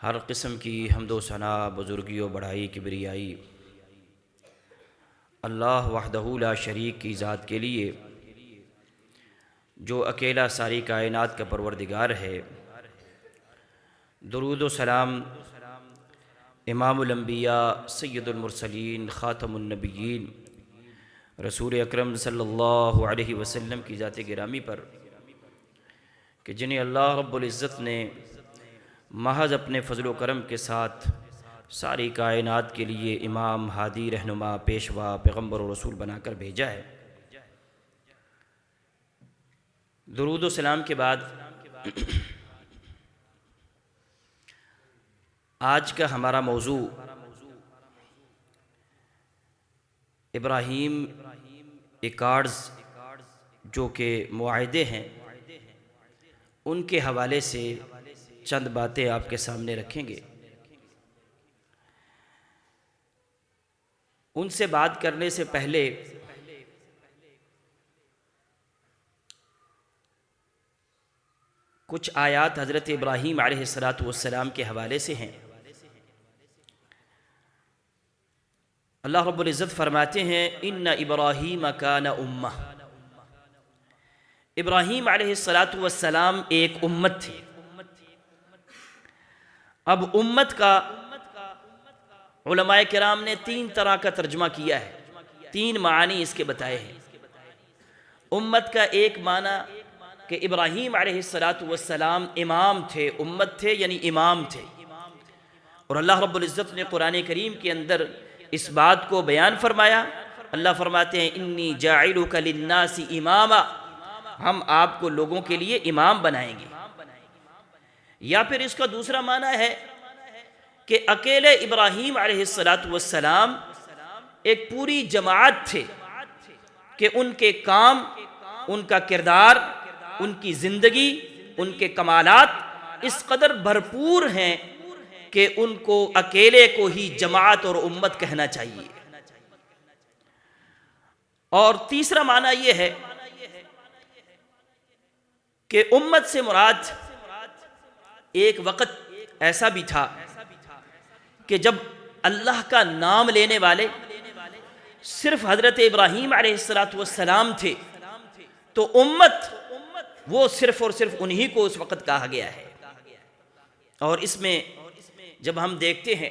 ہر قسم کی حمد و ثنا، بزرگی و بڑائی، کبریائی اللہ وحدہ لا شریک کی ذات کے لیے، جو اکیلا ساری کائنات کا پروردگار ہے۔ درود و سلام امام الانبیاء، سید المرسلین، خاتم النبیین، رسول اکرم صلی اللہ علیہ وسلم کی ذات گرامی پر، کہ جنہیں اللہ رب العزت نے محض اپنے فضل و کرم کے ساتھ ساری کائنات کے لیے امام، ہادی، رہنما، پیشوا، پیغمبر و رسول بنا کر بھیجا ہے۔ درود و سلام کے بعد آج کا ہمارا موضوع ابراہیم ایکارڈز جو کہ معاہدے ہیں، ان کے حوالے سے چند باتیں آپ کے سامنے رکھیں گے۔ ان سے بات کرنے سے پہلے کچھ آیات حضرت ابراہیم علیہ السلام کے حوالے سے ہیں۔ اللہ رب العزت فرماتے ہیں ان ابراہیم کان امہ، ابراہیم علیہ السلام ایک امت تھی۔ اب امت کا علماء کرام نے تین طرح کا ترجمہ کیا ہے، تین معانی اس کے بتائے ہیں۔ امت کا ایک معنی کہ ابراہیم علیہ السلام امام تھے، امت تھے یعنی امام تھے، اور اللہ رب العزت نے قرآن کریم کے اندر اس بات کو بیان فرمایا۔ اللہ فرماتے ہیں انی جاعلک للناس اماما، ہم آپ کو لوگوں کے لیے امام بنائیں گے۔ یا پھر اس کا دوسرا معنی ہے کہ اکیلے ابراہیم علیہ السلام ایک پوری جماعت تھے، کہ ان کے کام، ان کا کردار، ان کی زندگی، ان کے کمالات اس قدر بھرپور ہیں کہ ان کو اکیلے کو ہی جماعت اور امت کہنا چاہیے۔ اور تیسرا معنی یہ ہے کہ امت سے مراد ایک وقت ایسا بھی تھا کہ جب اللہ کا نام لینے والے صرف حضرت ابراہیم علیہ السلام تھے، تو امت وہ صرف اور صرف انہی کو اس وقت کہا گیا ہے۔ اور اس میں جب ہم دیکھتے ہیں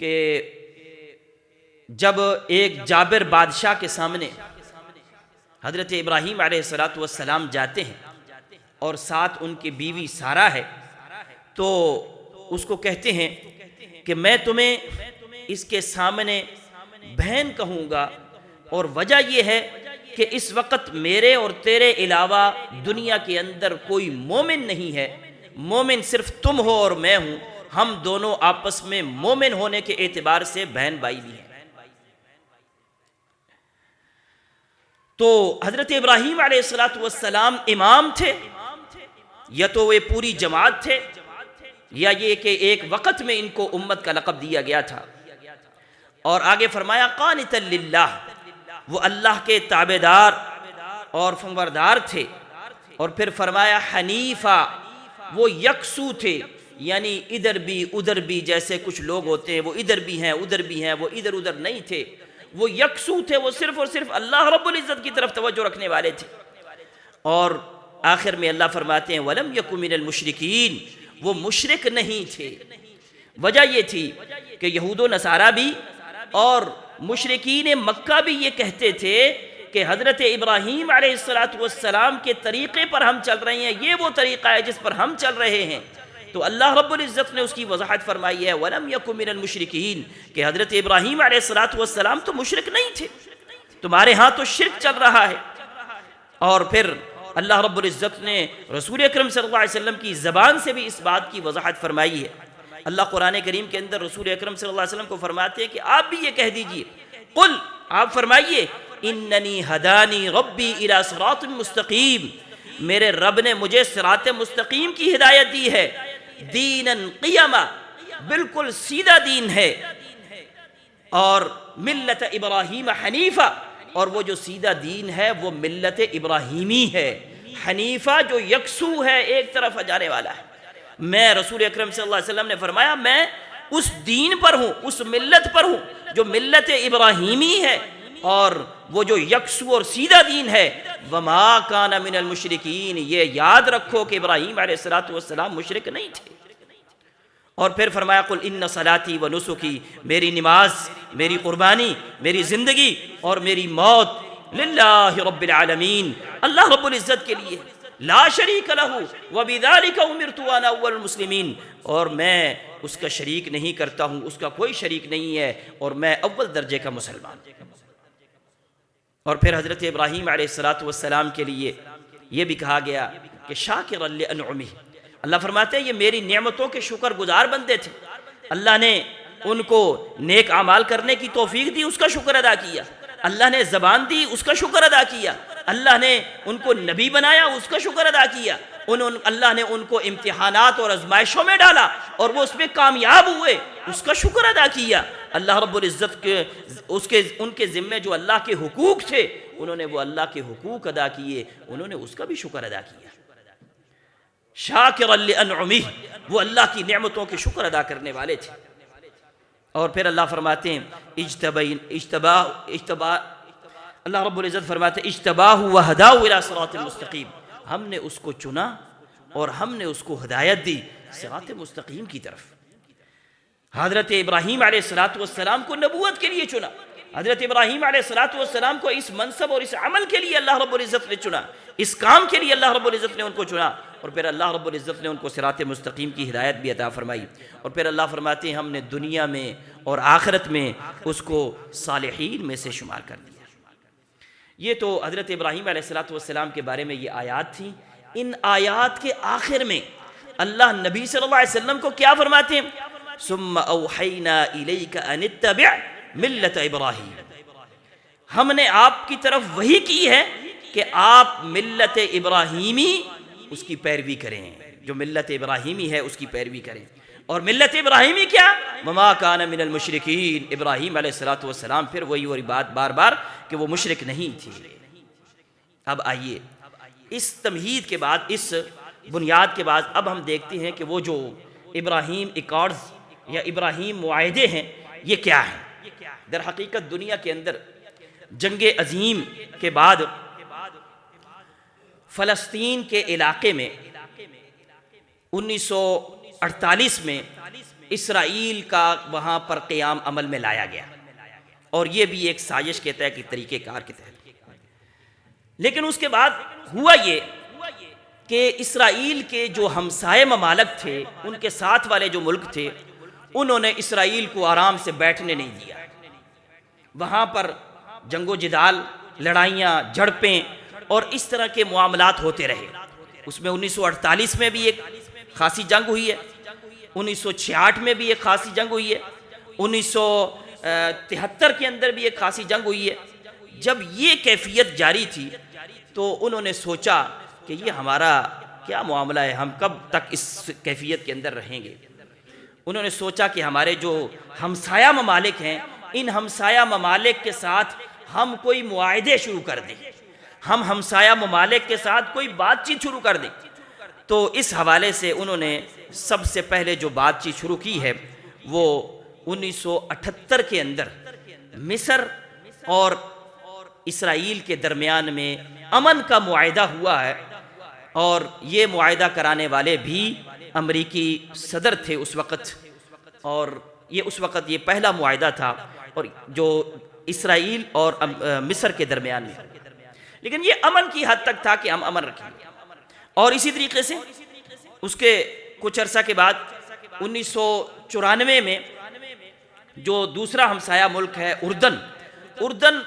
کہ جب ایک جابر بادشاہ کے سامنے حضرت ابراہیم علیہ السلام جاتے ہیں اور ساتھ ان کی بیوی سارہ ہے، تو اس کو کہتے ہیں کہ میں تمہیں اس کے سامنے بہن کہوں گا، اور وجہ یہ ہے کہ اس وقت میرے اور تیرے علاوہ دنیا کے اندر کوئی مومن نہیں ہے، مومن صرف تم ہو اور میں ہوں، ہم دونوں آپس میں مومن ہونے کے اعتبار سے بہن بھائی بھی ہیں۔ تو حضرت ابراہیم علیہ السلام امام تھے، یا تو وہ پوری جماعت تھے، یا یہ کہ ایک وقت میں ان کو امت کا لقب دیا گیا تھا۔ اور آگے فرمایا قانتا للہ، وہ اللہ کے تابعدار اور فرمانبردار تھے۔ اور پھر فرمایا حنیفہ، وہ یکسو تھے، یعنی ادھر بھی ادھر بھی، جیسے کچھ لوگ ہوتے ہیں وہ ادھر بھی ہیں ادھر بھی ہیں، وہ ادھر ادھر نہیں تھے، وہ یکسو تھے، وہ صرف اور صرف اللہ رب العزت کی طرف توجہ رکھنے والے تھے۔ اور آخر میں اللہ فرماتے ہیں وَلَمْ يَكُ مِنَ الْمُشْرِكِينَ، وہ مشرک نہیں تھے۔ وجہ یہ تھی کہ یہود و نصارہ بھی اور مشرکین مکہ بھی یہ کہتے تھے کہ حضرت ابراہیم علیہ السلام کے طریقے پر ہم چل رہے ہیں، یہ وہ طریقہ ہے جس پر ہم چل رہے ہیں۔ تو اللہ رب العزت نے اس کی وضاحت فرمائی ہے وَلَمْ يَكُ مِنَ الْمُشْرِكِينَ، کہ حضرت ابراہیم علیہ السلام تو مشرک نہیں تھے، تمہارے ہاں تو شرک چل رہا ہے۔ اور پھر اللہ رب العزت نے رسول اکرم صلی اللہ علیہ وسلم کی زبان سے بھی اس بات کی وضاحت فرمائی ہے۔ اللہ قرآن کریم کے اندر رسول اکرم صلی اللہ علیہ وسلم کو فرماتے ہیں کہ آپ بھی یہ کہہ دیجئے، قل، آپ فرمائیے اننی ہدانی ربی الی صراط مستقیم، میرے رب نے مجھے صراط مستقیم کی ہدایت دی ہے، دینا قیما، بالکل سیدھا دین ہے، اور ملت ابراہیم حنیفہ، اور وہ جو سیدھا دین ہے وہ ملت ابراہیمی ہے، حنیفہ جو یکسو ہے، ایک طرف جانے والا ہے۔ میں رسول اکرم صلی اللہ علیہ وسلم نے فرمایا میں اس دین پر ہوں، اس ملت پر ہوں جو ملت ابراہیمی ہے، اور وہ جو یکسو اور سیدھا دین ہے۔ وما کان من المشرکین، یہ یاد رکھو کہ ابراہیم علیہ السلام مشرک نہیں تھے۔ اور پھر فرمایا قل ان صلاتی و نسکی، میری نماز، میری قربانی، میری زندگی اور میری موت للہ رب العالمین، اللہ رب العزت کے لیے، لا شریک لہ وبذالک امرت وانا اول المسلمین، اور میں اس کا شریک نہیں کرتا ہوں، اس کا کوئی شریک نہیں ہے، اور میں اول درجے کا مسلمان۔ اور پھر حضرت ابراہیم علیہ السلام کے لیے یہ بھی کہا گیا کہ شاکرا لانعمہ، اللہ فرماتے ہیں یہ میری نعمتوں کے شکر گزار بندے تھے، اللہ نے ان کو نیک اعمال کرنے کی توفیق دی، اس کا شکر ادا کیا، اللہ نے زبان دی، اس کا شکر ادا کیا، اللہ نے ان کو نبی بنایا، اس کا شکر ادا کیا، اللہ نے ان کو امتحانات اور آزمائشوں میں ڈالا اور وہ اس میں کامیاب ہوئے، اس کا شکر ادا کیا۔ اللہ رب العزت کے ان کے ذمے جو اللہ کے حقوق تھے، انہوں نے وہ اللہ کے حقوق ادا کیے، انہوں نے اس کا بھی شکر ادا کیا۔ شاکرا لانعمہ، وہ اللہ کی نعمتوں کے شکر ادا کرنے والے تھے۔ اور پھر اللہ فرماتے ہیں اللہ رب العزت فرماتے ہیں اجتباہ وہداہ الی صراط مستقیم، ہم نے اس کو چنا اور ہم نے اس کو ہدایت دی صراط مستقیم کی طرف۔ حضرت ابراہیم علیہ السلام کو نبوت کے لیے چنا، حضرت ابراہیم علیہ السلام کو اس منصب اور اس عمل کے لیے اللہ رب العزت نے چنا، اس کام کے لیے اللہ رب العزت نے ان کو چنا، اور پھر اللہ رب العزت نے ان کو صراط مستقیم کی ہدایت بھی عطا فرمائی۔ اور پھر اللہ فرماتے ہیں ہم نے دنیا میں اور آخرت میں اس کو صالحین میں سے شمار کر دیا۔ یہ تو حضرت ابراہیم علیہ السلام کے بارے میں یہ آیات تھیں۔ ان آیات کے آخر میں اللہ نبی صلی اللہ علیہ وسلم کو کیا فرماتے ہیں؟ ثم اوحینا الیک ان اتبع ملت ابراہیم، ہم نے آپ کی طرف وحی کی ہے کہ آپ ملت ابراہیمی اس کی پیروی کریں، جو ملت ابراہیمی ہے اس کی پیروی کریں۔ اور ملت ابراہیمی کیا؟ وما کان من المشرکین، ابراہیم علیہ السلام پھر وہی بات بار بار کہ وہ مشرک نہیں تھے۔ اب آئیے اس تمہید کے بعد، اس بنیاد کے بعد اب ہم دیکھتے ہیں کہ وہ جو ابراہیم ایکارڈز یا ابراہیم معاہدے ہیں یہ کیا ہیں۔ در حقیقت دنیا کے اندر جنگ عظیم کے بعد فلسطین کے علاقے میں 1948 میں اسرائیل کا وہاں پر قیام عمل میں لایا گیا، اور یہ بھی ایک سازش کے تحت ایک طریقہ کار کے تحت۔ لیکن اس کے بعد ہوا یہ کہ اسرائیل کے جو ہمسائے ممالک تھے، ان کے ساتھ والے جو ملک تھے، انہوں نے اسرائیل کو آرام سے بیٹھنے نہیں دیا، وہاں پر جنگ و جدال، لڑائیاں، جھڑپیں اور اس طرح کے معاملات ہوتے رہے۔ اس میں 1948 میں بھی ایک خاصی جنگ ہوئی ہے، 1966 میں بھی ایک خاصی جنگ ہوئی ہے، 1973 کے اندر بھی ایک خاصی جنگ ہوئی ہے۔ جب یہ کیفیت جاری تھی تو انہوں نے سوچا کہ یہ ہمارا کیا معاملہ ہے، ہم کب تک اس کیفیت کے اندر رہیں گے۔ انہوں نے سوچا کہ ہمارے جو ہمسایہ ممالک ہیں، ان ہمسایہ ممالک کے ساتھ ہم کوئی معاہدے شروع کر دیں، ہم ہمسایہ ممالک کے ساتھ کوئی بات چیت شروع کر دیں۔ تو اس حوالے سے انہوں نے سب سے پہلے جو بات چیت شروع کی ہے وہ 1978 کے اندر مصر اور اسرائیل کے درمیان میں امن کا معاہدہ ہوا ہے، اور یہ معاہدہ کرانے والے بھی امریکی صدر تھے اس وقت، اور یہ اس وقت یہ پہلا معاہدہ تھا اور جو اسرائیل اور مصر کے درمیان میں، لیکن یہ امن کی حد تک تھا کہ ہم امن رکھیں گے۔ اور اسی طریقے سے اس کے کچھ عرصہ کے بعد 1994 میں جو دوسرا ہمسایہ ملک ہے اردن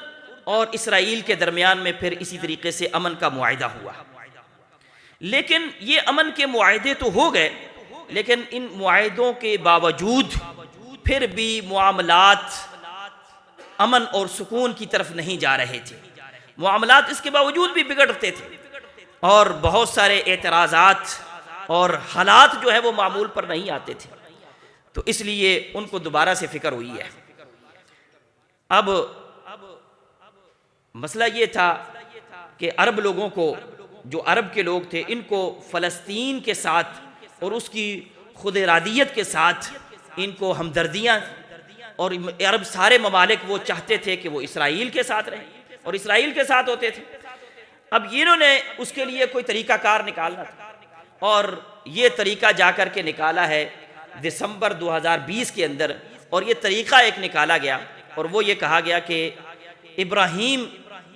اور اسرائیل کے درمیان میں پھر اسی طریقے سے امن کا معاہدہ ہوا۔ لیکن یہ امن کے معاہدے تو ہو گئے، لیکن ان معاہدوں کے باوجود پھر بھی معاملات امن اور سکون کی طرف نہیں جا رہے تھے، معاملات اس کے باوجود بھی بگڑتے تھے، اور بہت سارے اعتراضات اور حالات جو ہے وہ معمول پر نہیں آتے تھے۔ تو اس لیے ان کو دوبارہ سے فکر ہوئی ہے۔ اب مسئلہ یہ تھا کہ عرب لوگوں کو، جو عرب کے لوگ تھے، ان کو فلسطین کے ساتھ اور اس کی خود ارادیت کے ساتھ ان کو ہمدردیاں، اور عرب سارے ممالک وہ چاہتے تھے کہ وہ اسرائیل کے ساتھ رہیں اور اسرائیل کے ساتھ ہوتے تھے۔ اب انہوں نے اس کے لیے کوئی طریقہ کار نکالنا تھا، اور یہ طریقہ جا کر کے نکالا ہے دسمبر 2020 کے اندر، اور یہ طریقہ ایک نکالا گیا، اور وہ یہ کہا گیا کہ ابراہیم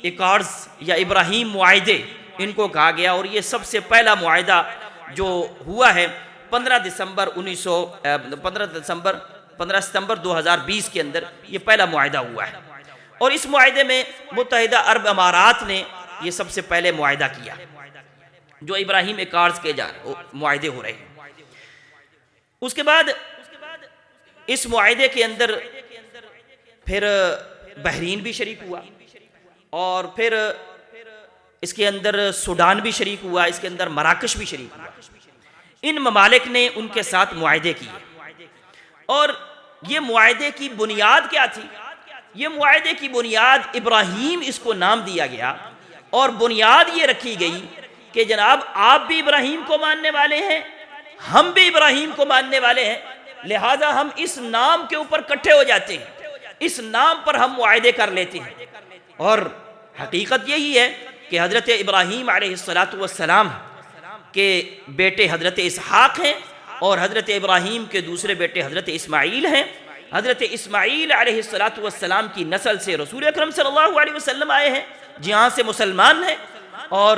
ایکارڈز یا ابراہیم معاہدے ان کو کہا گیا، اور یہ سب سے پہلا معاہدہ جو ہوا ہے 15 ستمبر 2020 کے اندر یہ پہلا معاہدہ ہوا ہے، اور اس معاہدے میں متحدہ عرب امارات نے یہ سب سے پہلے معاہدہ کیا جو ابراہیم ایکارڈز کے معاہدے ہو رہے ہیں۔ اس کے بعد اس معاہدے کے اندر پھر بحرین بھی شریک ہوا، اور پھر اس کے اندر سوڈان بھی شریک ہوا، اس کے اندر مراکش بھی شریک ہوا۔ ان ممالک نے ان کے ساتھ معاہدے کیے، اور یہ معاہدے کی بنیاد کیا تھی؟ یہ معاہدے کی بنیاد ابراہیم اس کو نام دیا گیا، اور بنیاد یہ رکھی گئی کہ جناب آپ بھی ابراہیم کو ماننے والے ہیں، ہم بھی ابراہیم کو ماننے والے ہیں، لہٰذا ہم اس نام کے اوپر اکٹھے ہو جاتے ہیں، اس نام پر ہم معاہدے کر لیتے ہیں۔ اور حقیقت یہی ہے کہ حضرت ابراہیم علیہ السلام کے بیٹے حضرت اسحاق ہیں، اور حضرت ابراہیم کے دوسرے بیٹے حضرت اسماعیل ہیں۔ حضرت اسماعیل علیہ السلام کی نسل سے رسول اکرم صلی اللہ علیہ وسلم آئے ہیں، جہاں سے مسلمان ہیں، اور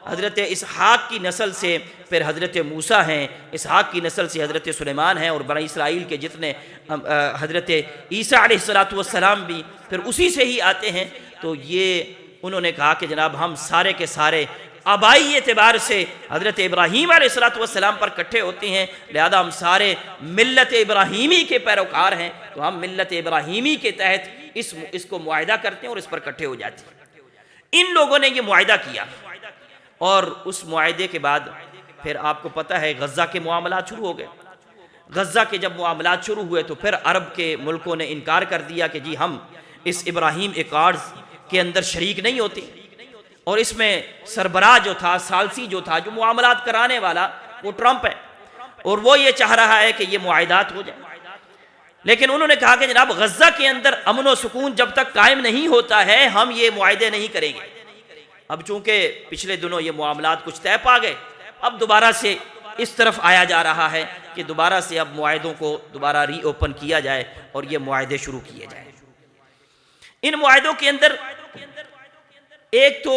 حضرت اسحاق کی نسل سے پھر حضرت موسیٰ ہیں، اسحاق کی نسل سے حضرت سلیمان ہیں، اور بنی اسرائیل کے جتنے حضرت عیسیٰ علیہ السلام بھی پھر اسی سے ہی آتے ہیں۔ تو یہ انہوں نے کہا کہ جناب ہم سارے کے سارے آبائی اعتبار سے حضرت ابراہیم علیہ السلام پر اکٹھے ہوتے ہیں، لہذا ہم سارے ملت ابراہیمی کے پیروکار ہیں، تو ہم ملت ابراہیمی کے تحت اس کو معاہدہ کرتے ہیں اور اس پر اکٹھے ہو جاتے ہیں۔ ان لوگوں نے یہ معاہدہ کیا، اور اس معاہدے کے بعد پھر آپ کو پتہ ہے غزہ کے معاملات شروع ہو گئے۔ غزہ کے جب معاملات شروع ہوئے تو پھر عرب کے ملکوں نے انکار کر دیا کہ جی ہم اس ابراہیم ایکارڈز کے اندر شریک نہیں ہوتے، اور اس میں سربراہ جو تھا، ثالثی جو تھا، جو معاملات کرانے والا، وہ ٹرمپ ہے، اور وہ یہ چاہ رہا ہے کہ یہ معاہدات ہو جائیں۔ لیکن انہوں نے کہا کہ جناب غزہ کے اندر امن و سکون جب تک قائم نہیں ہوتا ہے ہم یہ معاہدے نہیں کریں گے۔ اب چونکہ پچھلے دنوں یہ معاملات کچھ طے پا گئے، اب دوبارہ سے اس طرف آیا جا رہا ہے کہ دوبارہ سے اب معاہدوں کو دوبارہ ری اوپن کیا جائے اور یہ معاہدے شروع کیے جائیں۔ ان معاہدوں کے اندر ایک تو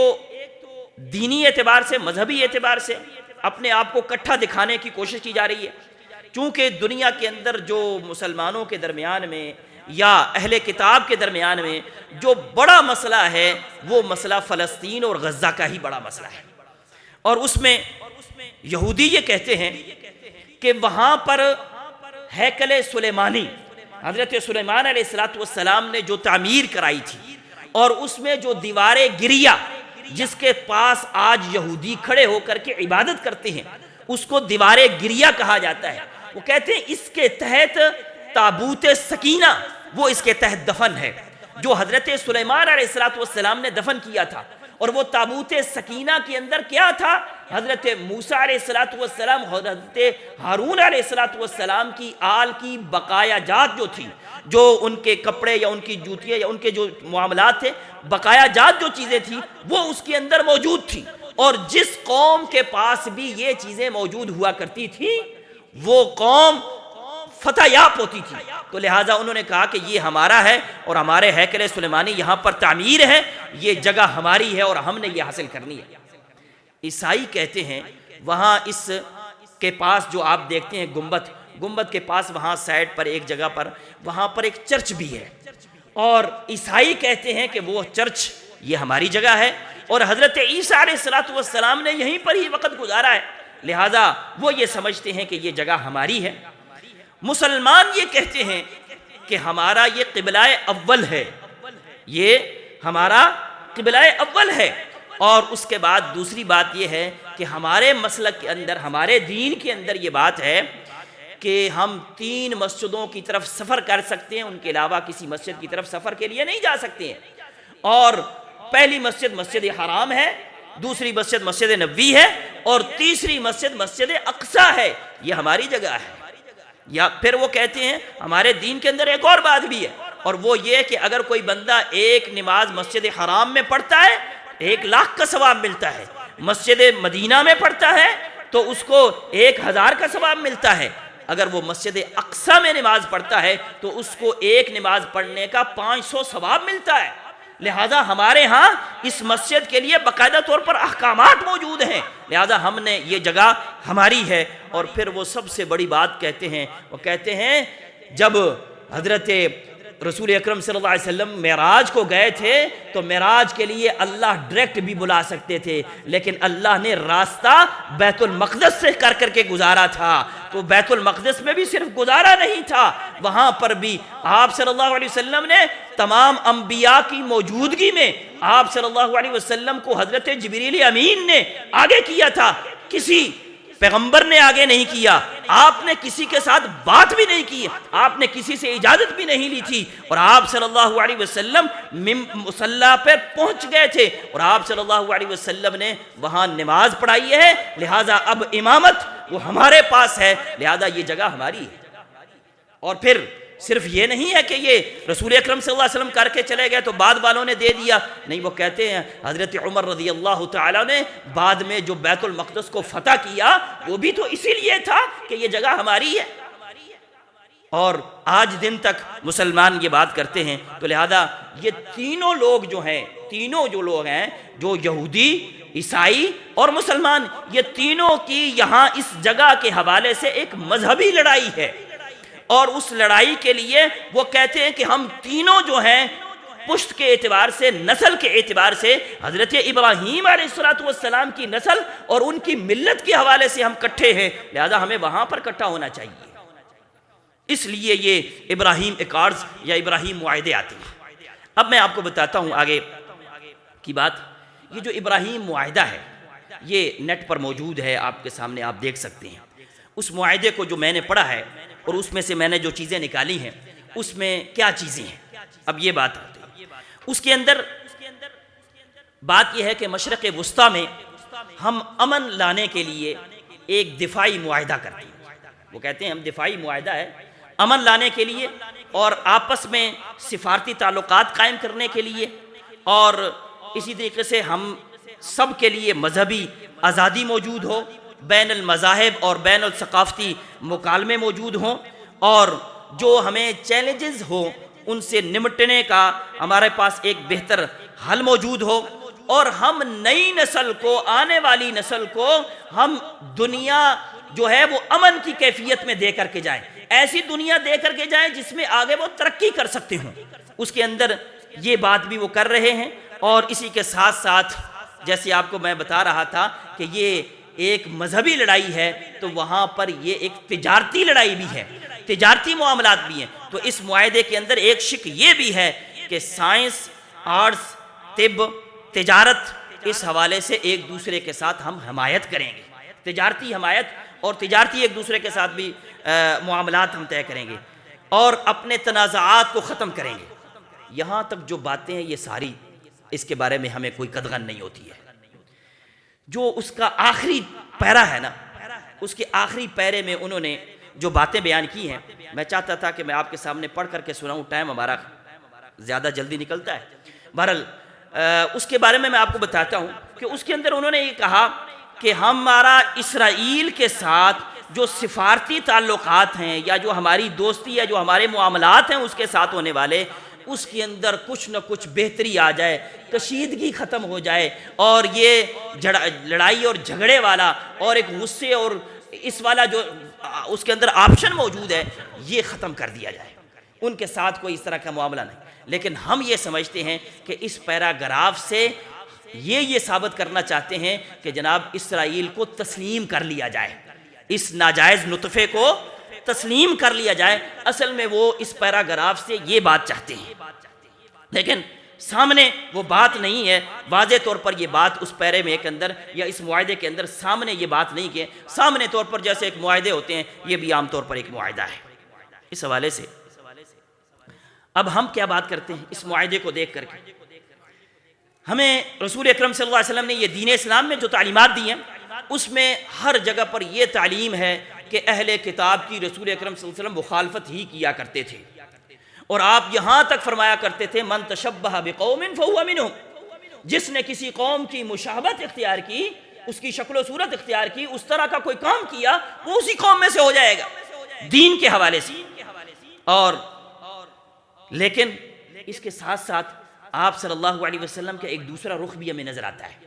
دینی اعتبار سے، مذہبی اعتبار سے اپنے آپ کو اکٹھا دکھانے کی کوشش کی جا رہی ہے، چونکہ دنیا کے اندر جو مسلمانوں کے درمیان میں یا اہل کتاب کے درمیان میں جو بڑا مسئلہ ہے وہ مسئلہ فلسطین اور غزہ کا ہی بڑا مسئلہ ہے، اور اس میں یہودی یہ کہتے ہیں کہ وہاں پر ہیکل سلیمانی حضرت سلیمان علیہ السلام نے جو تعمیر کرائی تھی، اور اس میں جو دیوار گریہ جس کے پاس آج یہودی کھڑے ہو کر کے عبادت کرتے ہیں اس کو دیوار گریہ کہا جاتا ہے۔ وہ کہتے ہیں اس کے تحت تابوت سکینہ وہ اس کے تحت دفن ہے، جو حضرت سلیمان علیہ السلام نے دفن کیا تھا، اور وہ تابوت سکینہ کے اندر کیا تھا؟ حضرت موسیٰ علیہ السلام، حضرت ہارون علیہ السلام کی آل کی بقایا جات جو تھی، جو ان کے کپڑے یا ان کی جوتیاں یا ان کے جو معاملات تھے، بقایا جات جو چیزیں تھیں وہ اس کے اندر موجود تھی، اور جس قوم کے پاس بھی یہ چیزیں موجود ہوا کرتی تھی وہ قوم فتح یاب ہوتی تھی۔ تو لہٰذا انہوں نے کہا کہ یہ ہمارا ہے، اور ہمارے ہیکل سلیمانی یہاں پر تعمیر ہے، یہ جگہ ہماری ہے اور ہم نے یہ حاصل کرنی ہے۔ عیسائی کہتے ہیں وہاں اس کے پاس جو آپ دیکھتے ہیں گنبد کے پاس وہاں سائڈ پر ایک جگہ پر وہاں پر ایک چرچ بھی ہے، اور عیسائی کہتے ہیں کہ وہ چرچ یہ ہماری جگہ ہے، اور حضرت عیسیٰ علیہ السلام نے یہیں پر ہی وقت گزارا ہے، لہٰذا وہ یہ سمجھتے ہیں کہ یہ جگہ ہماری ہے۔ مسلمان یہ کہتے ہیں کہ ہمارا یہ قبلہ اول ہے، یہ ہمارا قبلہ اول ہے، اور اس کے بعد دوسری بات یہ ہے کہ ہمارے مسلک کے اندر، ہمارے دین کے اندر یہ بات ہے کہ ہم 3 مسجدوں کی طرف سفر کر سکتے ہیں، ان کے علاوہ کسی مسجد کی طرف سفر کے لیے نہیں جا سکتے ہیں، اور پہلی مسجد مسجد حرام ہے، دوسری مسجد مسجد نبوی ہے اور تیسری مسجد مسجد اقصی ہے، یہ ہماری جگہ ہے۔ یا پھر وہ کہتے ہیں ہمارے دین کے اندر ایک اور بات بھی ہے، اور وہ یہ کہ اگر کوئی بندہ ایک نماز مسجد حرام میں پڑھتا ہے 1,00,000 کا ثواب ملتا ہے، مسجد مدینہ میں پڑھتا ہے تو اس کو 1,000 کا ثواب ملتا ہے، اگر وہ مسجد اقصی میں نماز پڑھتا ہے تو اس کو ایک نماز پڑھنے کا 500 ثواب ملتا ہے۔ لہٰذا ہمارے ہاں اس مسجد کے لیے باقاعدہ طور پر احکامات موجود ہیں، لہٰذا ہم نے یہ جگہ ہماری ہے۔ اور پھر وہ سب سے بڑی بات کہتے ہیں، وہ کہتے ہیں جب حضرت رسول اکرم صلی اللہ علیہ وسلم معراج کو گئے تھے تو معراج کے لیے اللہ ڈائریکٹ بھی بلا سکتے تھے، لیکن اللہ نے راستہ بیت المقدس سے کر کے گزارا تھا، تو بیت المقدس میں بھی صرف گزارا نہیں تھا، وہاں پر بھی آپ صلی اللہ علیہ وسلم نے تمام انبیاء کی موجودگی میں آپ صلی اللہ علیہ وسلم کو حضرت جبریل امین نے آگے کیا تھا، کسی پیغمبر نے آگے نہیں کیا، آپ نے کسی کے ساتھ بات بھی نہیں کی، آپ نے کسی سے اجازت بھی نہیں لی تھی، اور آپ صلی اللہ علیہ وسلم مصلی پر پہنچ گئے تھے اور آپ صلی اللہ علیہ وسلم نے وہاں نماز پڑھائی ہے، لہٰذا اب امامت وہ ہمارے پاس ہے، لہٰذا یہ جگہ ہماری ہے۔ اور پھر صرف یہ نہیں ہے کہ یہ رسول اکرم صلی اللہ علیہ وسلم کر کے چلے گئے تو بعد والوں نے دے دیا، نہیں، وہ کہتے ہیں حضرت عمر رضی اللہ تعالیٰ نے بعد میں جو بیت المقدس کو فتح کیا وہ بھی تو اسی لیے تھا کہ یہ جگہ ہماری ہے، اور آج دن تک مسلمان یہ بات کرتے ہیں۔ تو لہذا یہ تینوں لوگ جو ہیں، تینوں جو لوگ ہیں، جو یہودی، عیسائی اور مسلمان، یہ تینوں کی یہاں اس جگہ کے حوالے سے ایک مذہبی لڑائی ہے، اور اس لڑائی کے لیے وہ کہتے ہیں کہ ہم تینوں جو ہیں پشت کے اعتبار سے، نسل کے اعتبار سے حضرت ابراہیم علیہ السلام کی نسل اور ان کی ملت کے حوالے سے ہم کٹھے ہیں، لہذا ہمیں وہاں پر کٹھا ہونا چاہیے۔ اس لیے یہ ابراہیم ایکارڈز یا ابراہیم معاہدے آتے ہیں۔ اب میں آپ کو بتاتا ہوں آگے کی بات۔ یہ جو ابراہیم معاہدہ ہے یہ نیٹ پر موجود ہے، آپ کے سامنے آپ دیکھ سکتے ہیں۔ اس معاہدے کو جو میں نے پڑھا ہے اور اس میں سے میں نے جو چیزیں نکالی ہیں اس میں کیا چیزیں ہیں، اب یہ بات آتی ہے۔ اس کے اندر بات یہ ہے کہ مشرق وسطیٰ میں ہم امن لانے کے لیے ایک دفاعی معاہدہ کرتے ہیں، وہ کہتے ہیں ہم دفاعی معاہدہ ہے امن لانے کے لیے اور آپس میں سفارتی تعلقات قائم کرنے کے لیے، اور اسی طریقے سے ہم سب کے لیے مذہبی آزادی موجود ہو، بین المذاہب اور بین الثقافتی مکالمے موجود ہوں، اور جو ہمیں چیلنجز ہوں ان سے نمٹنے کا ہمارے پاس ایک بہتر حل موجود ہو، اور ہم نئی نسل کو، آنے والی نسل کو ہم دنیا جو ہے وہ امن کی کیفیت میں دے کر کے جائیں، ایسی دنیا دے کر کے جائیں جس میں آگے وہ ترقی کر سکتے ہوں۔ اس کے اندر یہ بات بھی وہ کر رہے ہیں، اور اسی کے ساتھ ساتھ جیسے آپ کو میں بتا رہا تھا کہ یہ ایک مذہبی لڑائی ہے تو وہاں پر یہ ایک تجارتی لڑائی بھی ہے، تجارتی معاملات بھی ہیں۔ تو اس معاہدے کے اندر ایک شق یہ بھی ہے کہ سائنس، آرٹس، طب، تجارت، اس حوالے سے ایک دوسرے کے ساتھ ہم حمایت کریں گے، تجارتی حمایت اور تجارتی ایک دوسرے کے ساتھ بھی معاملات ہم طے کریں گے اور اپنے تنازعات کو ختم کریں گے۔ یہاں تک جو باتیں ہیں یہ ساری اس کے بارے میں ہمیں کوئی قدغن نہیں ہوتی ہے۔ جو اس کا آخری پیرا ہے نا، اس کے آخری پیرے میں انہوں نے جو باتیں بیان کی ہیں، میں چاہتا تھا کہ میں آپ کے سامنے پڑھ کر کے سناؤں، ٹائم ہمارا زیادہ جلدی نکلتا ہے۔ بہرحال اس کے بارے میں آپ کو بتاتا ہوں کہ اس کے اندر انہوں نے یہ کہا کہ ہمارا اسرائیل کے ساتھ جو سفارتی تعلقات ہیں یا جو ہماری دوستی یا جو ہمارے معاملات ہیں اس کے ساتھ ہونے والے، اس کے اندر کچھ نہ کچھ بہتری آ جائے، کشیدگی ختم ہو جائے، اور یہ لڑائی اور جھگڑے والا اور ایک غصے اور اس والا جو اس کے اندر آپشن موجود ہے یہ ختم کر دیا جائے، ان کے ساتھ کوئی اس طرح کا معاملہ نہیں۔ لیکن ہم یہ سمجھتے ہیں کہ اس پیراگراف سے یہ ثابت کرنا چاہتے ہیں کہ جناب اسرائیل کو تسلیم کر لیا جائے، اس ناجائز نطفے کو تسلیم کر لیا جائے۔ اصل میں وہ اس پیراگراف سے یہ بات چاہتے ہیں، لیکن سامنے وہ بات نہیں ہے، واضح طور پر یہ بات اس پیرے میں ایک اندر یا اس معاہدے کے اندر سامنے یہ بات نہیں کہ سامنے طور پر جیسے ایک معاہدے ہوتے ہیں یہ بھی عام طور پر ایک معاہدہ ہے۔ اس حوالے سے اب ہم کیا بات کرتے ہیں اس معاہدے کو دیکھ کر کے؟ ہمیں رسول اکرم صلی اللہ علیہ وسلم نے یہ دین اسلام میں جو تعلیمات دی ہیں اس میں ہر جگہ پر یہ تعلیم ہے کہ اہل کتاب کی رسول اکرم صلی اللہ علیہ وسلم مخالفت ہی کیا کرتے تھے، اور آپ یہاں تک فرمایا کرتے تھے من تشبہ بقوم فہو منہم، جس نے کسی قوم کی مشابہت اختیار کی، اس کی شکل و صورت اختیار کی، اس طرح کا کوئی کام کیا، وہ اسی قوم میں سے ہو جائے گا دین کے حوالے سے۔ اور لیکن اس کے ساتھ ساتھ آپ صلی اللہ علیہ وسلم کا ایک دوسرا رخ بھی ہمیں نظر آتا ہے،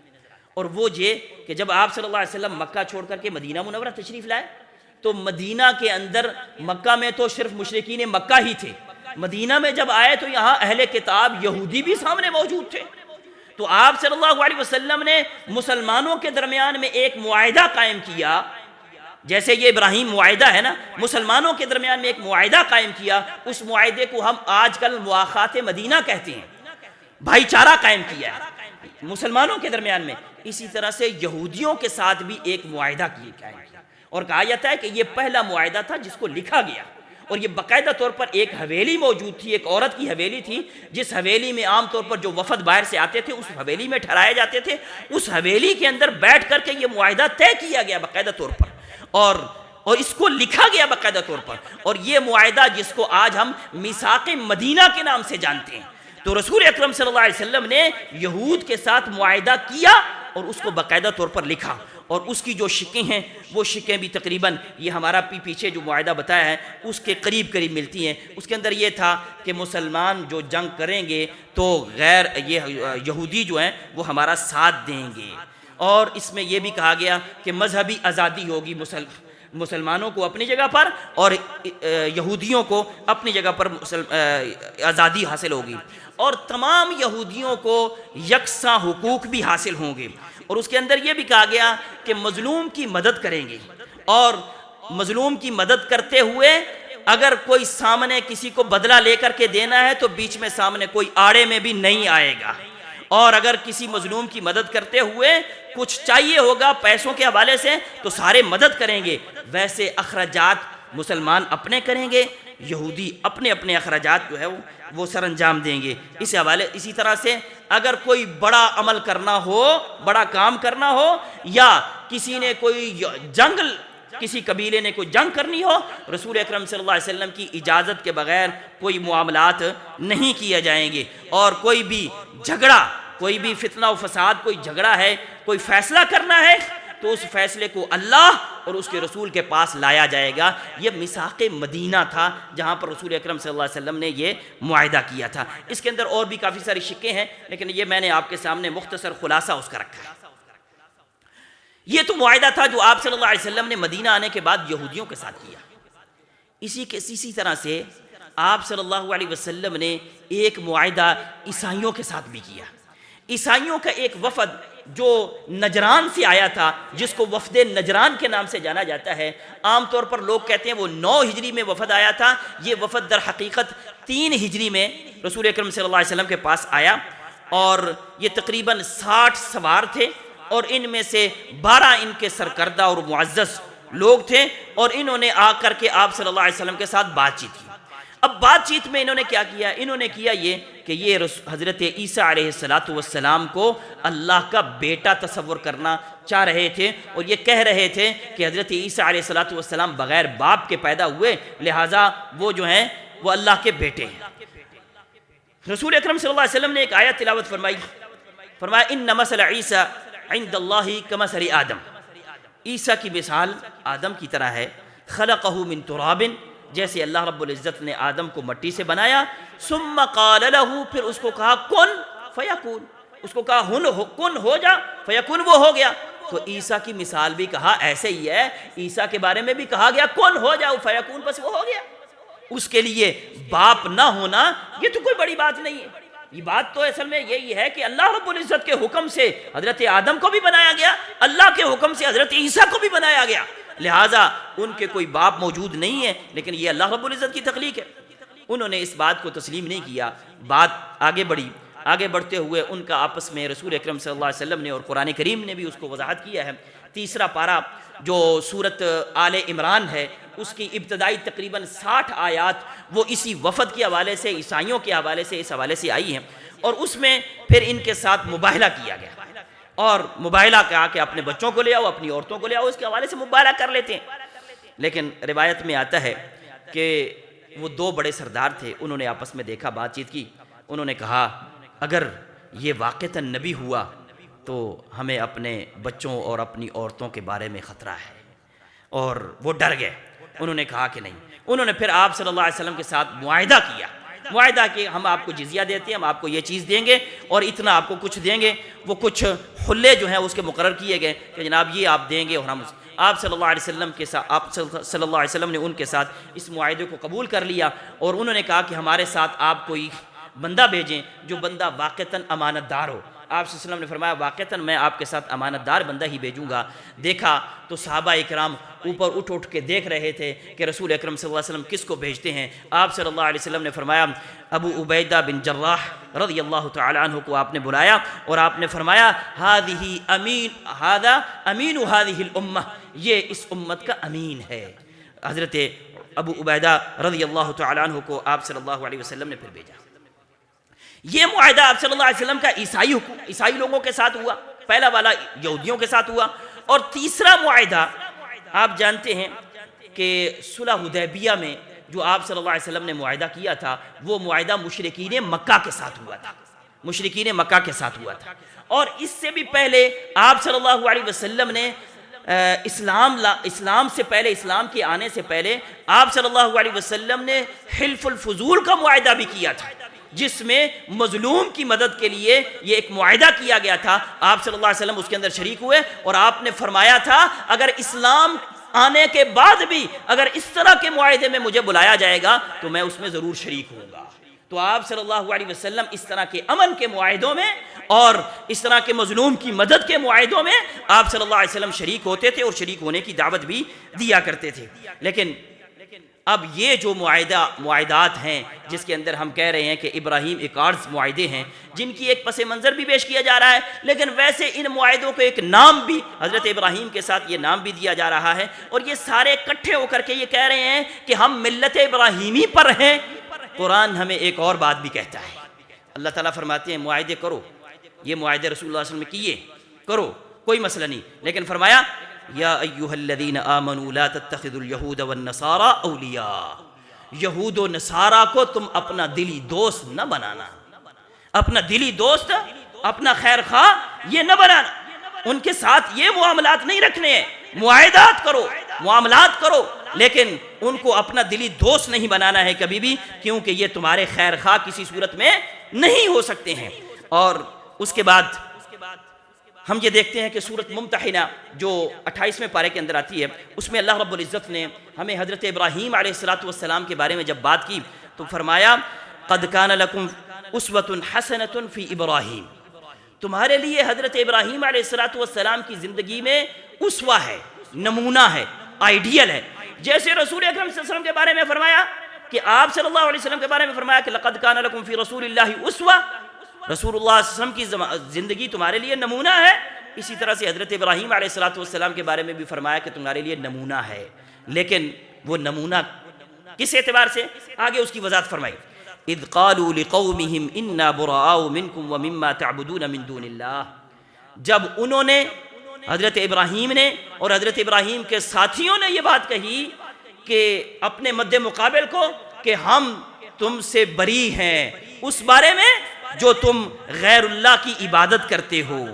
اور وہ یہ کہ جب آپ صلی اللہ علیہ وسلم مکہ چھوڑ کر کے مدینہ منورہ تشریف لائے تو مدینہ کے اندر، مکہ میں تو صرف مشرکین مکہ ہی تھے، مدینہ میں جب آئے تو یہاں اہل کتاب یہودی بھی سامنے موجود تھے۔ تو آپ صلی اللہ علیہ وسلم نے مسلمانوں کے درمیان میں ایک معاہدہ قائم کیا، جیسے یہ ابراہیم معاہدہ ہے نا، مسلمانوں کے درمیان میں ایک معاہدہ قائم کیا، اس معاہدے کو ہم آج کل مواخات مدینہ کہتے ہیں، بھائی چارہ قائم کیا ہے مسلمانوں کے درمیان میں۔ اسی طرح سے یہودیوں کے ساتھ بھی ایک معاہدہ کیا اور کہا جاتا ہے کہ یہ پہلا معاہدہ تھا جس کو لکھا گیا، اور یہ باقاعدہ طور پر ایک حویلی موجود تھی، ایک عورت کی حویلی تھی، جس حویلی میں عام طور پر جو وفد باہر سے آتے تھے اس حویلی میں ٹھہرائے جاتے تھے، اس حویلی کے اندر بیٹھ کر کے یہ معاہدہ طے کیا گیا باقاعدہ طور پر، اور اس کو لکھا گیا باقاعدہ طور پر، اور یہ معاہدہ جس کو آج ہم میثاق مدینہ کے نام سے جانتے ہیں۔ تو رسول اکرم صلی اللہ علیہ وسلم نے یہود کے ساتھ معاہدہ کیا اور اس کو باقاعدہ طور پر لکھا، اور اس کی جو شکیں ہیں وہ شکیں بھی تقریباً یہ ہمارا پیچھے جو معاہدہ بتایا ہے اس کے قریب ملتی ہیں۔ اس کے اندر یہ تھا کہ مسلمان جو جنگ کریں گے تو یہودی جو ہیں وہ ہمارا ساتھ دیں گے، اور اس میں یہ بھی کہا گیا کہ مذہبی آزادی ہوگی مسلمانوں کو اپنی جگہ پر اور یہودیوں کو اپنی جگہ پر آزادی حاصل ہوگی، اور تمام یہودیوں کو یکساں حقوق بھی حاصل ہوں گے، اور اس کے اندر یہ بھی کہا گیا کہ مظلوم کی مدد کریں گے، اور مظلوم کی مدد کرتے ہوئے اگر کوئی سامنے کسی کو بدلہ لے کر کے دینا ہے تو بیچ میں سامنے کوئی آڑے میں بھی نہیں آئے گا، اور اگر کسی مظلوم کی مدد کرتے ہوئے کچھ چاہیے ہوگا پیسوں کے حوالے سے تو سارے مدد کریں گے، ویسے اخراجات مسلمان اپنے کریں گے، یہودی اپنے اپنے اخراجات جو ہے وہ سر انجام دیں گے۔ اسی طرح سے اگر کوئی بڑا عمل کرنا ہو، بڑا کام کرنا ہو، یا کسی نے کوئی کسی قبیلے نے کوئی جنگ کرنی ہو، رسول اکرم صلی اللہ علیہ وسلم کی اجازت کے بغیر کوئی معاملات نہیں کیے جائیں گے، اور کوئی بھی جھگڑا، کوئی بھی فتنہ و فساد، کوئی جھگڑا ہے، کوئی فیصلہ کرنا ہے تو اس فیصلے کو اللہ اور اس کے رسول کے پاس لایا جائے گا۔ یہ میثاق مدینہ تھا جہاں پر رسول اکرم صلی اللہ علیہ وسلم نے یہ معاہدہ کیا تھا۔ اس کے اندر اور بھی کافی ساری شکیں ہیں، لیکن یہ میں نے آپ کے سامنے مختصر خلاصہ اس کا رکھا ہے۔ یہ تو معاہدہ تھا جو آپ صلی اللہ علیہ وسلم نے مدینہ آنے کے بعد یہودیوں کے ساتھ کیا۔ اسی طرح سے آپ صلی اللہ علیہ وسلم نے ایک معاہدہ عیسائیوں کے ساتھ بھی کیا۔ عیسائیوں کا ایک وفد جو نجران سے آیا تھا، جس کو وفد نجران کے نام سے جانا جاتا ہے، عام طور پر لوگ کہتے ہیں وہ 9 ہجری میں وفد آیا تھا، یہ وفد در حقیقت 3 ہجری میں رسول اکرم صلی اللہ علیہ وسلم کے پاس آیا، اور یہ تقریباً 60 سوار تھے، اور ان میں سے 12 ان کے سرکردہ اور معزز لوگ تھے، اور انہوں نے آ کر کے آپ صلی اللہ علیہ وسلم کے ساتھ بات چیت کی۔ اب بات چیت میں انہوں نے کیا کیا؟ انہوں نے کیا یہ کہ یہ حضرت عیسیٰ علیہ السلام کو اللہ کا بیٹا تصور کرنا چاہ رہے تھے، اور یہ کہہ رہے تھے کہ حضرت عیسیٰ علیہ السلام بغیر باپ کے پیدا ہوئے، لہٰذا وہ جو ہیں وہ اللہ کے بیٹے ہیں۔ رسول اکرم صلی اللہ علیہ وسلم نے ایک آیت تلاوت فرمایا ان مثل عیسیٰ عند اللہ کمثل آدم، عیسیٰ کی مثال آدم کی طرح ہے، خلقہ من تراب، جیسے اللہ رب العزت نے آدم کو مٹی سے بنایا، ثم قال له، پھر اس کو کہا کن فیکون، اس کو کہا کن ہو جا، فیکون وہ ہو گیا۔ تو عیسیٰ کی مثال بھی کہا ایسے ہی ہے، عیسیٰ کے بارے میں بھی کہا گیا کن ہو جاؤ فیکون، بس وہ ہو گیا۔ اس کے لیے باپ نہ ہونا یہ تو کوئی بڑی بات نہیں ہے، یہ بات تو اصل میں یہی ہے کہ اللہ رب العزت کے حکم سے حضرت آدم کو بھی بنایا گیا، اللہ کے حکم سے حضرت عیسیٰ کو بھی بنایا گیا، لہٰذا ان کے کوئی باپ موجود نہیں ہے، لیکن یہ اللہ رب العزت کی تخلیق ہے۔ انہوں نے اس بات کو تسلیم نہیں کیا، بات آگے بڑھتے ہوئے ان کا آپس میں رسول اکرم صلی اللہ علیہ وسلم نے اور قرآن کریم نے بھی اس کو وضاحت کیا ہے۔ 3 پارہ جو سورت آل عمران ہے، اس کی ابتدائی تقریباً 60 آیات وہ اسی وفد کے حوالے سے، عیسائیوں کے حوالے سے، اس حوالے سے آئی ہیں، اور اس میں پھر ان کے ساتھ مباہلہ کیا گیا، اور مباہلہ کہا کہ اپنے بچوں کو لے آؤ، اپنی عورتوں کو لے آؤ، اس کے حوالے سے مباہلہ کر لیتے ہیں۔ لیکن روایت میں آتا ہے کہ وہ دو بڑے سردار تھے، انہوں نے آپس میں دیکھا، بات چیت کی، انہوں نے کہا اگر یہ واقعتاً نبی ہوا تو ہمیں اپنے بچوں اور اپنی عورتوں کے بارے میں خطرہ ہے، اور وہ ڈر گئے۔ انہوں نے کہا کہ نہیں، انہوں نے پھر آپ صلی اللہ علیہ وسلم کے ساتھ معاہدہ کیا، معاہدہ کہ ہم آپ کو جزیہ دیتے ہیں، ہم آپ کو یہ چیز دیں گے اور اتنا آپ کو کچھ دیں گے۔ وہ کچھ حلے جو ہیں اس کے مقرر کیے گئے کہ جناب یہ آپ دیں گے، اور ہم آپ صلی اللہ علیہ وسلم کے ساتھ، آپ صلی اللہ علیہ وسلم نے ان کے ساتھ اس معاہدے کو قبول کر لیا، اور انہوں نے کہا کہ ہمارے ساتھ آپ کوئی بندہ بھیجیں جو بندہ واقعتاً امانت دار ہو۔ آپ صلی اللہ علیہ وسلم نے فرمایا واقعتاً میں آپ کے ساتھ امانت دار بندہ ہی بھیجوں گا۔ دیکھا تو صحابہ اکرام اوپر اٹھ کے دیکھ رہے تھے کہ رسول اکرم صلی اللہ علیہ وسلم کس کو بھیجتے ہیں۔ آپ صلی اللہ علیہ وسلم نے فرمایا ابو عبیدہ بن جراح رضی اللہ تعالی عنہ کو آپ نے بلایا، اور آپ نے فرمایا هذه امین هذه الامہ، یہ اس امت کا امین ہے۔ حضرت ابو عبیدہ رضی اللہ تعالی عنہ کو آپ صلی اللہ علیہ وسلم نے پھر بھیجا۔ یہ معاہدہ آپ صلی اللہ علیہ وسلم کا عیسائی لوگوں کے ساتھ ہوا، پہلا والا یہودیوں کے ساتھ ہوا، اور تیسرا معاہدہ آپ جانتے ہیں کہ صلح حدیبیہ میں جو آپ صلی اللہ علیہ وسلم نے معاہدہ کیا تھا، وہ معاہدہ مشرکین مکہ کے ساتھ ہوا تھا، مشرکین مکہ کے ساتھ ہوا تھا۔ اور اس سے بھی پہلے آپ صلی اللہ علیہ وسلم نے اسلام سے پہلے، اسلام کے آنے سے پہلے آپ صلی اللہ علیہ وسلم نے حلف الفضول کا معاہدہ بھی کیا تھا، جس میں مظلوم کی مدد کے لیے یہ ایک معاہدہ کیا گیا تھا۔ آپ صلی اللہ علیہ وسلم اس کے اندر شریک ہوئے، اور آپ نے فرمایا تھا اگر اسلام آنے کے بعد بھی اگر اس طرح کے معاہدے میں مجھے بلایا جائے گا تو میں اس میں ضرور شریک ہوں گا۔ تو آپ صلی اللہ علیہ وسلم اس طرح کے امن کے معاہدوں میں اور اس طرح کے مظلوم کی مدد کے معاہدوں میں آپ صلی اللہ علیہ وسلم شریک ہوتے تھے، اور شریک ہونے کی دعوت بھی دیا کرتے تھے۔ لیکن اب یہ جو معاہدات ہیں جس کے اندر ہم کہہ رہے ہیں کہ ابراہیم ایکارڈز معاہدے ہیں، جن کی ایک پس منظر بھی پیش کیا جا رہا ہے، لیکن ویسے ان معاہدوں کو ایک نام بھی حضرت ابراہیم کے ساتھ یہ نام بھی دیا جا رہا ہے، اور یہ سارے اکٹھے ہو کر کے یہ کہہ رہے ہیں کہ ہم ملت ابراہیمی پر ہیں۔ قرآن ہمیں ایک اور بات بھی کہتا ہے، اللہ تعالیٰ فرماتے ہیں معاہدے کرو، یہ معاہدے رسول اللہ صلی اللہ علیہ وسلم کیے، کرو، کوئی مسئلہ نہیں، لیکن فرمایا یا ایہا الذین آمنوا لا تتخذوا اليہود والنصارى اولیاء، یہود و نصارہ کو تم اپنا دلی دوست نہ بنانا، اپنا دلی دوست، اپنا خیر خواہ یہ نہ بنانا، ان کے ساتھ یہ معاملات نہیں رکھنے ہیں، معاہدات کرو، معاملات کرو، لیکن ان کو اپنا دلی دوست نہیں بنانا ہے کبھی بھی، کیونکہ یہ تمہارے خیر خواہ کسی صورت میں نہیں ہو سکتے ہیں۔ اور اس کے بعد ہم یہ دیکھتے ہیں کہ سورۃ ممتحنہ جو 28ویں پارے کے اندر آتی ہے، اس میں اللہ رب العزت نے ہمیں حضرت ابراہیم علیہ السلام کے بارے میں جب بات کی تو فرمایا قد کان لکم اسوۃ حسنۃ فی ابراہیم، تمہارے لیے حضرت ابراہیم علیہ السلام کی زندگی میں اسوہ ہے، نمونہ ہے، آئیڈیل ہے۔ جیسے رسول اکرم صلی اللہ علیہ وسلم کے بارے میں فرمایا کہ آپ صلی اللہ علیہ وسلم کے بارے میں فرمایا کہ لقد کان لکم فی رسول اللہ اسوہ، رسول اللہ صلی اللہ علیہ وسلم کی زندگی تمہارے لیے نمونہ ہے، اسی طرح سے حضرت ابراہیم علیہ السلام کے بارے میں بھی فرمایا کہ تمہارے لیے نمونہ ہے۔ لیکن وہ نمونہ کس اعتبار سے؟ آگے اس کی وضاحت فرمائی اذ قالوا لقومہم انا براء منکم ومما تعبدون من دون اللہ، جب انہوں نے، حضرت ابراہیم نے اور حضرت ابراہیم کے ساتھیوں نے یہ بات کہی کہ اپنے مد مقابل کو کہ ہم تم سے بری ہیں اس بارے میں جو تم غیر اللہ کی عبادت کرتے ہو،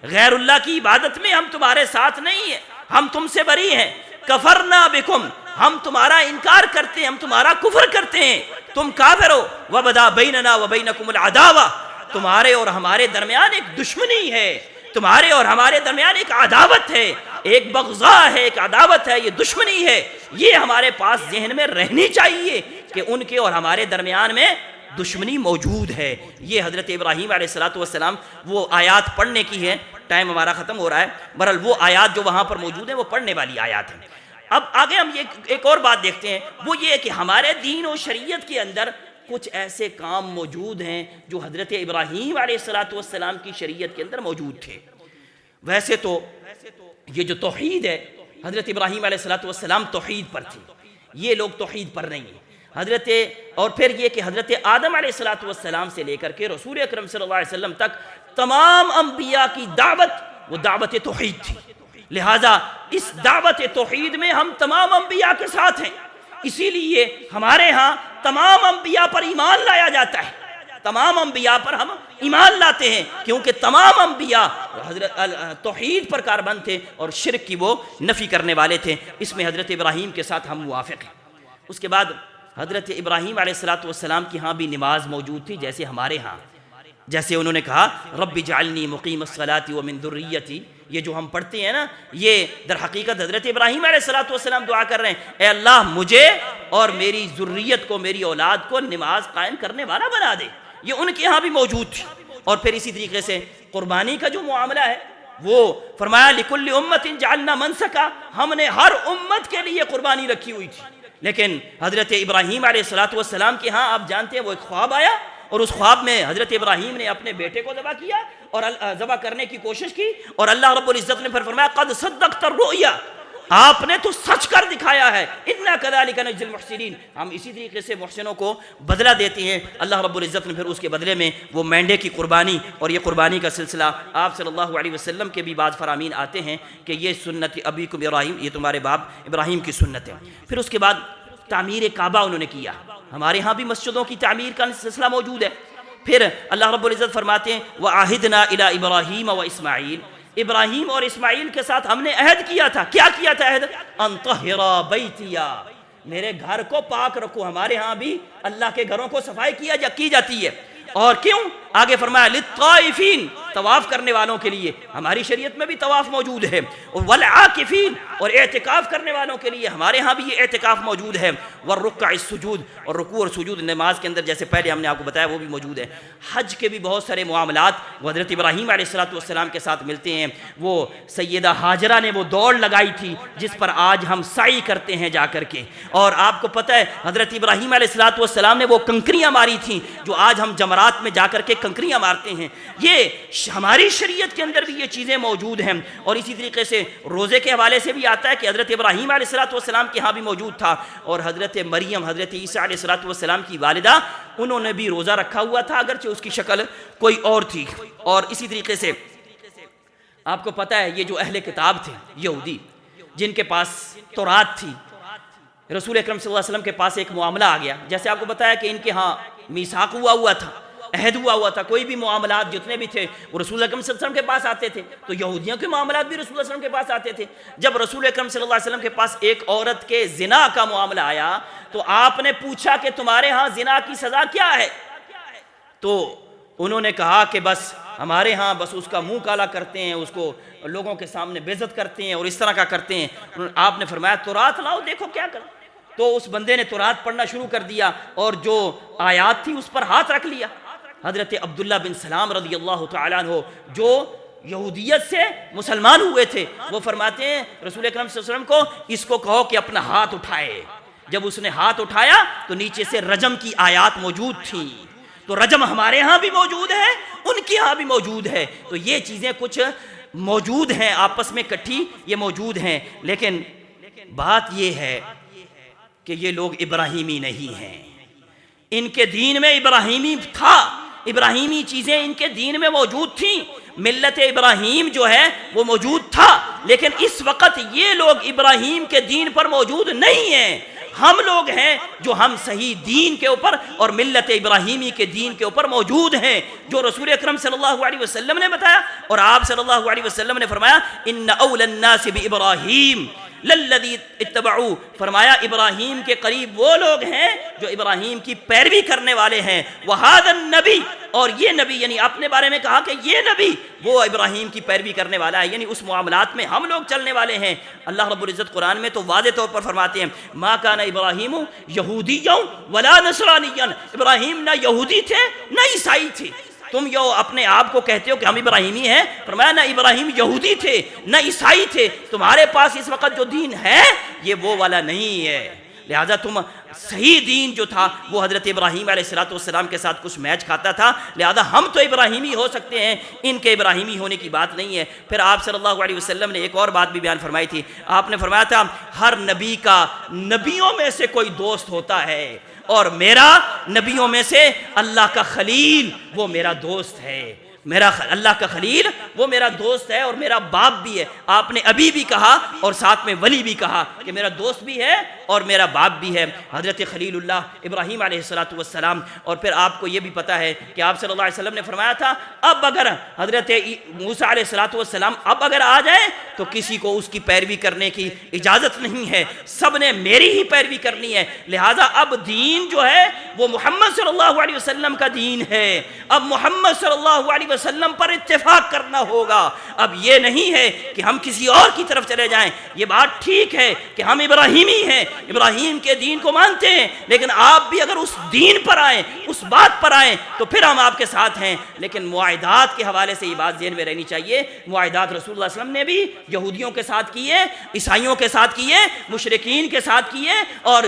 غیر اللہ کی عبادت میں ہم تمہارے ساتھ نہیں ہیں، ہم تم سے بری ہیں، کفرنا بکم، ہم تمہارا انکار کرتے ہیں، ہم تمہارا کفر کرتے ہیں، تم کافر ہو، وبدا بیننا وبینکم العداوہ، تمہارے اور ہمارے درمیان ایک دشمنی ہے، تمہارے اور ہمارے درمیان ایک عداوت ہے، ایک بغضاء ہے، ایک عداوت ہے، یہ دشمنی ہے، یہ ہمارے پاس ذہن میں رہنی چاہیے کہ ان کے اور ہمارے درمیان میں دشمنی موجود ہے۔ یہ حضرت ابراہیم علیہ السلام وہ آیات پڑھنے کی ہے، ٹائم ہمارا ختم ہو رہا ہے، بہرحال وہ آیات جو وہاں پر موجود ہیں وہ پڑھنے والی آیات ہیں۔ اب آگے ہم ایک اور بات دیکھتے ہیں، وہ یہ ہے کہ ہمارے دین و شریعت کے اندر کچھ ایسے کام موجود ہیں جو حضرت ابراہیم علیہ السلام کی شریعت کے اندر موجود تھے۔ ویسے تو یہ جو توحید ہے، حضرت ابراہیم علیہ السلام توحید پر تھے، یہ لوگ توحید پر نہیں ہیں۔ حضرت اور پھر یہ کہ حضرت آدم علیہ السلام سے لے کر کے رسول اکرم صلی اللہ علیہ وسلم تک تمام انبیاء کی دعوت وہ دعوت توحید تھی، لہٰذا اس دعوت توحید میں ہم تمام انبیاء کے ساتھ ہیں، اسی لیے ہمارے ہاں تمام انبیاء پر ایمان لایا جاتا ہے، تمام انبیاء پر ہم ایمان لاتے ہیں، کیونکہ تمام انبیاء حضرت توحید پر کاربند تھے اور شرک کی وہ نفی کرنے والے تھے۔ اس میں حضرت ابراہیم کے ساتھ ہم موافق ہیں۔ اس کے بعد حضرت ابراہیم علیہ السلام کی ہاں بھی نماز موجود تھی، جیسے ہمارے ہاں، جیسے انہوں نے کہا رب اجعلنی مقیم الصلاۃ ومن ذریتی، یہ جو ہم پڑھتے ہیں نا، یہ در حقیقت حضرت ابراہیم علیہ السلام دعا کر رہے ہیں، اے اللہ مجھے اور میری ذریت کو، میری اولاد کو نماز قائم کرنے والا بنا دے، یہ ان کے ہاں بھی موجود تھی۔ اور پھر اسی طریقے سے قربانی کا جو معاملہ ہے وہ فرمایا لکل امت جعلنا منسکا، ہم نے ہر امت کے لیے قربانی رکھی ہوئی تھی، لیکن حضرت ابراہیم علیہ السلام کے ہاں آپ جانتے ہیں وہ ایک خواب آیا، اور اس خواب میں حضرت ابراہیم نے اپنے بیٹے کو ذبح کیا اور ذبح کرنے کی کوشش کی، اور اللہ رب العزت نے پھر فرمایا قد صدقت الرؤیا، آپ نے تو سچ کر دکھایا ہے، انا کذالک نجزی المحسنین، ہم اسی طریقے سے محسنوں کو بدلہ دیتے ہیں۔ اللہ رب العزت نے پھر اس کے بدلے میں وہ مینڈے کی قربانی، اور یہ قربانی کا سلسلہ آپ صلی اللہ علیہ وسلم کے بھی بعض فرامین آتے ہیں کہ یہ سنت ابیکم ابراہیم، یہ تمہارے باپ ابراہیم کی سنت ہے۔ پھر اس کے بعد تعمیر کعبہ انہوں نے کیا، ہمارے ہاں بھی مسجدوں کی تعمیر کا سلسلہ موجود ہے۔ پھر اللہ رب العزت فرماتے ہیں وَعَهِدْنَا إِلَىٰ إِبْرَاهِيمَ وَإِسْمَاعِيلَ، ابراہیم اور اسماعیل کے ساتھ ہم نے عہد کیا تھا، کیا کیا تھا عہد؟ ان طہرا بیتیا، میرے گھر کو پاک رکھو، ہمارے ہاں بھی اللہ کے گھروں کو صفائی کی جاتی ہے، اور کیوں؟ آگے فرمایا للطائفین، طواف کرنے والوں کے لیے، ہماری شریعت میں بھی طواف موجود ہے، والعاکفین، اور اعتکاف کرنے والوں کے لیے ہمارے ہاں بھی یہ اعتکاف موجود ہے، والرکع السجود، اور رکوع اور سجود نماز کے اندر جیسے پہلے ہم نے آپ کو بتایا وہ بھی موجود ہے۔ حج کے بھی بہت سارے معاملات وہ حضرت ابراہیم علیہ السلام کے ساتھ ملتے ہیں۔ وہ سیدہ ہاجرہ نے وہ دوڑ لگائی تھی جس پر آج ہم سعی کرتے ہیں جا کر کے، اور آپ کو پتہ ہے حضرت ابراہیم علیہ السلام نے وہ کنکریاں ماری تھیں جو آج ہم جمرات میں جا کر کے کنکریاں مارتے ہیں، یہ ہماری شریعت کے اندر بھی یہ چیزیں موجود ہیں۔ اور اسی طریقے سے روزے کے حوالے سے بھی آتا ہے کہ حضرت ابراہیم علیہ السلام کے ہاں بھی موجود تھا، اور حضرت مریم، حضرت عیسیٰ علیہ السلام کی والدہ، انہوں نے بھی روزہ رکھا ہوا تھا، اگرچہ اس کی شکل کوئی اور تھی۔ اور اسی طریقے سے آپ کو پتہ ہے یہ جو اہل کتاب تھے یہودی، جن کے پاس تورات تھی، رسول اکرم صلی اللہ علیہ وسلم کے پاس ایک معاملہ آ گیا، جیسے آپ کو بتایا کہ ان کے ہاں میثاق ہوا تھا، عہد ہوا تھا، کوئی بھی معاملات جتنے بھی تھے وہ رسول اکرم صلی اللہ علیہ وسلم کے پاس آتے تھے، تو یہودیوں کے معاملات بھی رسول اللہ علیہ وسلم کے پاس آتے تھے۔ جب رسول اکرم صلی اللہ علیہ وسلم کے پاس ایک عورت کے زنا کا معاملہ آیا تو آپ نے پوچھا کہ تمہارے ہاں زنا کی سزا کیا ہے؟ تو انہوں نے کہا کہ بس ہمارے ہاں بس اس کا منہ کالا کرتے ہیں، اس کو لوگوں کے سامنے بے عزت کرتے ہیں اور اس طرح کا کرتے ہیں۔ آپ نے فرمایا تورات لاؤ دیکھو کیا کرو، تو اس بندے نے تورات پڑھنا شروع کر دیا اور جو آیات تھی اس پر ہاتھ رکھ لیا۔ حضرت عبداللہ بن سلام رضی اللہ تعالیٰ عنہ جو یہودیت سے مسلمان ہوئے تھے، وہ فرماتے ہیں رسول اکرم صلی اللہ علیہ وسلم کو اس کو کہو کہ اپنا ہاتھ اٹھائے۔ جب اس نے ہاتھ اٹھایا تو نیچے سے رجم کی آیات موجود تھیں، تو رجم ہمارے ہاں بھی موجود ہے، ان کے ہاں بھی موجود ہے، تو یہ چیزیں کچھ موجود ہیں آپس میں کٹھی، یہ موجود ہیں، لیکن بات یہ ہے کہ یہ لوگ ابراہیمی نہیں ہیں، ان کے دین میں ابراہیمی تھا، ابراہیمی چیزیں ان کے دین میں موجود تھیں، ملت ابراہیم جو ہے وہ موجود تھا، لیکن اس وقت یہ لوگ ابراہیم کے دین پر موجود نہیں ہیں، ہم لوگ ہیں جو ہم صحیح دین کے اوپر اور ملت ابراہیمی کے دین کے اوپر موجود ہیں، جو رسول اکرم صلی اللہ علیہ وسلم نے بتایا، اور آپ صلی اللہ علیہ وسلم نے فرمایا ان اول الناس بابراہیم للذی اتبعوا، فرمایا ابراہیم کے قریب وہ لوگ ہیں جو ابراہیم کی پیروی کرنے والے ہیں، وہذا النبی، اور یہ نبی یعنی اپنے بارے میں کہا کہ یہ نبی وہ ابراہیم کی پیروی کرنے والا ہے، یعنی اس معاملات میں ہم لوگ چلنے والے ہیں۔ اللہ رب العزت قرآن میں تو واضح طور پر فرماتے ہیں ما کان ابراہیم یہودیا ولا نصرانیا، ابراہیم نہ یہودی تھے نہ عیسائی تھے، تم یو اپنے آپ کو کہتے ہو کہ ہم ابراہیمی ہیں، فرمایا نہ ابراہیم یہودی تھے نہ عیسائی تھے، تمہارے پاس اس وقت جو دین ہے یہ وہ والا نہیں ہے۔ لہٰذا تم صحیح دین جو تھا وہ حضرت ابراہیم علیہ السلام کے ساتھ کچھ میچ کھاتا تھا، لہذا ہم تو ابراہیمی ہو سکتے ہیں، ان کے ابراہیمی ہونے کی بات نہیں ہے۔ پھر آپ صلی اللہ علیہ وسلم نے ایک اور بات بھی بیان فرمائی تھی، آپ نے فرمایا تھا ہر نبی کا نبیوں میں سے کوئی دوست ہوتا ہے، اور میرا نبیوں میں سے اللہ کا خلیل وہ میرا دوست ہے، میرا اللہ کا خلیل وہ میرا دوست ہے اور میرا باپ بھی ہے۔ آپ نے ابھی بھی کہا اور ساتھ میں ولی بھی کہا کہ میرا دوست بھی ہے اور میرا باپ بھی ہے، حضرت خلیل اللہ ابراہیم علیہ السلام۔ اور پھر آپ کو یہ بھی پتہ ہے کہ آپ صلی اللہ علیہ وسلم نے فرمایا تھا اب اگر حضرت موسیٰ علیہ السلام اب اگر آ جائے تو کسی کو اس کی پیروی کرنے کی اجازت نہیں ہے، سب نے میری ہی پیروی کرنی ہے، لہٰذا اب دین جو ہے وہ محمد صلی اللہ علیہ وسلم کا دین ہے، اب محمد صلی اللہ علیہ وسلم پر اتفاق کرنا ہوگا۔ اب یہ نہیں ہے کہ ہم کسی اور کی طرف چلے جائیں، یہ بات ٹھیک ہے کہ ہم ابراہیمی ہیں، ابراہیم کے دین کو مانتے ہیں، لیکن آپ بھی اگر اس دین پر آئیں، اس بات پر آئیں تو پھر ہم آپ کے ساتھ ہیں۔ لیکن معاہدات کے حوالے سے یہ بات ذہن میں رہنی چاہیے، معاہدات رسول اللہ صلی اللہ علیہ وسلم نے بھی یہودیوں کے ساتھ کیے، عیسائیوں کے ساتھ کیے، مشرکین کے ساتھ کیے، اور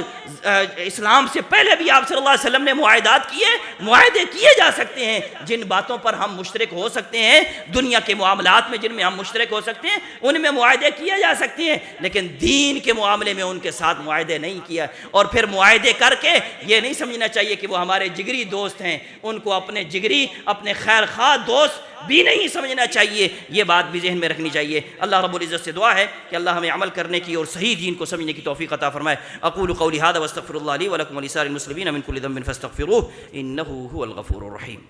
اسلام سے پہلے بھی آپ صلی اللہ علیہ وسلم نے معاہدات کیے۔ معاہدے کیے جا سکتے ہیں، جن باتوں پر ہم مشترک ہو سکتے ہیں، دنیا کے معاملات میں جن میں ہم مشترک ہو سکتے ہیں ان میں معاہدے کیے جا سکتے ہیں، لیکن دین کے معاملے میں ان کے ساتھ معاہدے نہیں کیا۔ اور پھر معاہدے کر کے یہ نہیں سمجھنا چاہیے کہ وہ ہمارے جگری دوست ہیں، ان کو اپنے جگری، اپنے خیر خواہ دوست بھی نہیں سمجھنا چاہیے، یہ بات بھی ذہن میں رکھنی چاہیے۔ اللہ رب العزت سے دعا ہے کہ اللہ ہمیں عمل کرنے کی اور صحیح دین کو سمجھنے کی توفیق عطا فرمائے۔ اقول قولی ھذا واستغفر اللہ لی ولکم ولسائر المسلمین من کل ذنب فاستغفروہ انہ ھو الغفور الرحیم۔